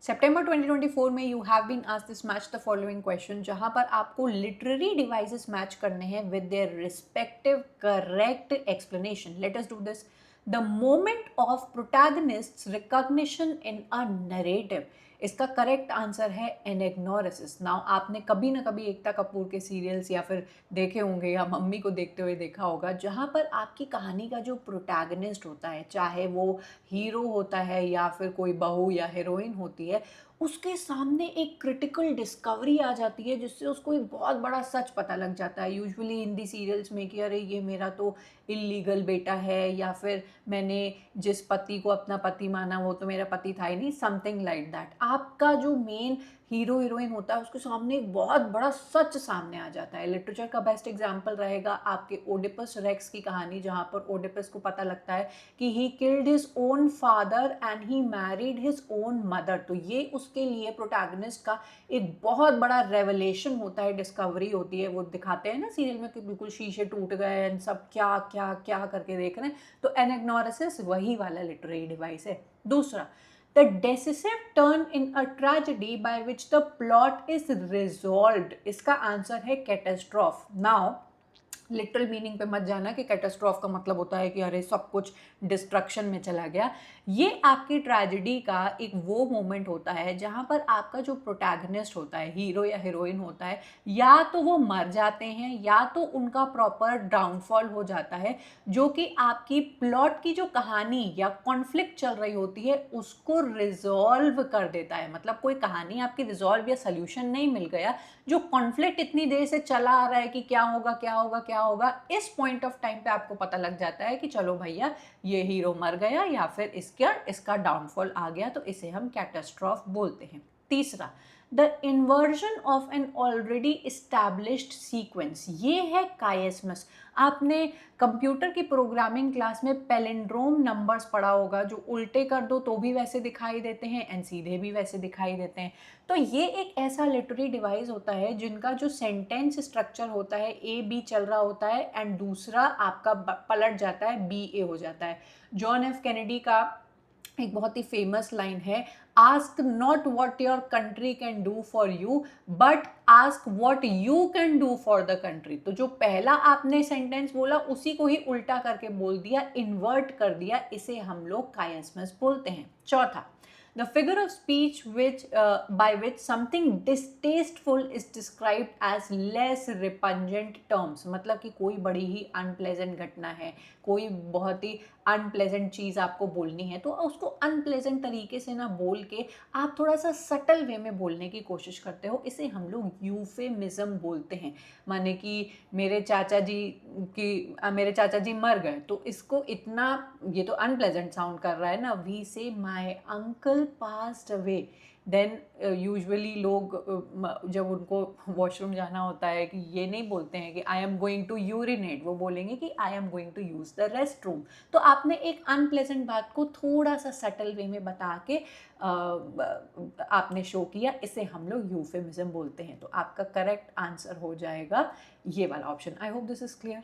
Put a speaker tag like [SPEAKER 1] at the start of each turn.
[SPEAKER 1] सितंबर 2024 में you have been asked this match the following question, जहां पर आपको लिटरेरी डिवाइसेस मैच करने हैं with their respective correct explanation. Let us do this. The moment of protagonists recognition in a narrative. इसका correct answer है anagnorisis. Now आपने कभी ना कभी एकता कपूर के सीरियल्स या फिर देखे होंगे या मम्मी को देखते हुए देखा होगा, जहाँ पर आपकी कहानी का जो प्रोटैगनिस्ट होता है, चाहे वो हीरो होता है या फिर कोई बहू या हीरोइन होती है, उसके सामने एक क्रिटिकल डिस्कवरी आ जाती है जिससे उसको एक बहुत बड़ा सच पता लग जाता है. यूजुअली हिंदी सीरियल्स में कि अरे ये मेरा तो इलीगल बेटा है, या फिर मैंने जिस पति को अपना पति माना वो तो मेरा पति था ही नहीं, समथिंग लाइक दैट. आपका जो मेन हीरो हीरोइन होता है उसके सामने एक बहुत बड़ा सच सामने आ जाता है. लिटरेचर का बेस्ट एग्जाम्पल रहेगा आपके ओडिपस रेक्स की कहानी, जहाँ पर ओडिपस को पता लगता है कि he killed his own father and he married his own mother. तो ये उसके लिए प्रोटैगनिस्ट का एक बहुत बड़ा रेवलेशन होता है, डिस्कवरी होती है. वो दिखाते हैं ना सीरियल में कि बिल्कुल शीशे टूट गए एंड सब क्या क्या क्या करके देख रहे हैं. तो एनेग्नोरेसिस वही वाला लिटरेरी डिवाइस है. दूसरा, the decisive turn in a tragedy by which the plot is resolved. इसका आंसर है catastrophe. Now लिटरल मीनिंग पे मत जाना कि कैटास्ट्रॉफ का मतलब होता है कि अरे सब कुछ डिस्ट्रक्शन में चला गया. ये आपकी ट्रेजेडी का एक वो मोमेंट होता है जहाँ पर आपका जो प्रोटैगनिस्ट होता है, हीरो या हीरोइन होता है, या तो वो मर जाते हैं या तो उनका प्रॉपर डाउनफॉल हो जाता है, जो कि आपकी प्लॉट की जो कहानी या कॉन्फ्लिक्ट चल रही होती है उसको रिजॉल्व कर देता है. मतलब कोई कहानी आपकी रिजॉल्व या सोल्यूशन नहीं मिल गया, जो कॉन्फ्लिक्ट इतनी देर से चला आ रहा है कि क्या होगा क्या होगा क्या होगा, इस पॉइंट ऑफ टाइम पे आपको पता लग जाता है कि चलो भैया ये हीरो मर गया या फिर इसका डाउनफॉल आ गया, तो इसे हम कैटास्ट्रॉफ बोलते हैं. तीसरा, the inversion of an already established sequence. ये है कायस्मस. आपने कंप्यूटर की प्रोग्रामिंग क्लास में पैलिंड्रोम नंबर्स पढ़ा होगा, जो उल्टे कर दो तो भी वैसे दिखाई देते हैं एंड सीधे भी वैसे दिखाई देते हैं. तो ये एक ऐसा लिटरेरी डिवाइस होता है जिनका जो सेंटेंस स्ट्रक्चर होता है ए बी चल रहा होता है एंड दूसरा आपका पलट जाता है बी ए हो जाता है. जॉन एफ कैनेडी का एक बहुत ही फेमस लाइन है, ask not what your country can do for you but ask what you can do for the country. तो जो पहला आपने सेंटेंस बोला उसी को ही उल्टा करके बोल दिया, इन्वर्ट कर दिया. इसे हम लोग कायस्मस बोलते हैं. चौथा, the figure of speech by which something distasteful is described as less repugnant terms. मतलब कि कोई बड़ी ही अनप्लेजेंट घटना है, कोई बहुत ही अनप्लेजेंट चीज़ आपको बोलनी है, तो उसको अनप्लेजेंट तरीके से ना बोल के आप थोड़ा सा सटल वे में बोलने की कोशिश करते हो. इसे हम लोग यूफेमिज्म बोलते हैं. माने कि मेरे चाचा जी मर गए, तो इसको इतना, ये तो अनप्लेजेंट साउंड कर रहा है ना. We say my uncle passed away. Then usually लोग जब उनको वॉशरूम जाना होता है कि ये नहीं बोलते हैं कि I am going to urinate, वो बोलेंगे कि I am going to use the restroom. तो आपने एक अनप्लेजेंट बात को थोड़ा सा सटल वे में बता के आपने शो किया. इसे हम लोग यूफेमिज्म बोलते हैं. तो आपका करेक्ट आंसर हो जाएगा ये वाला option. I hope this is clear.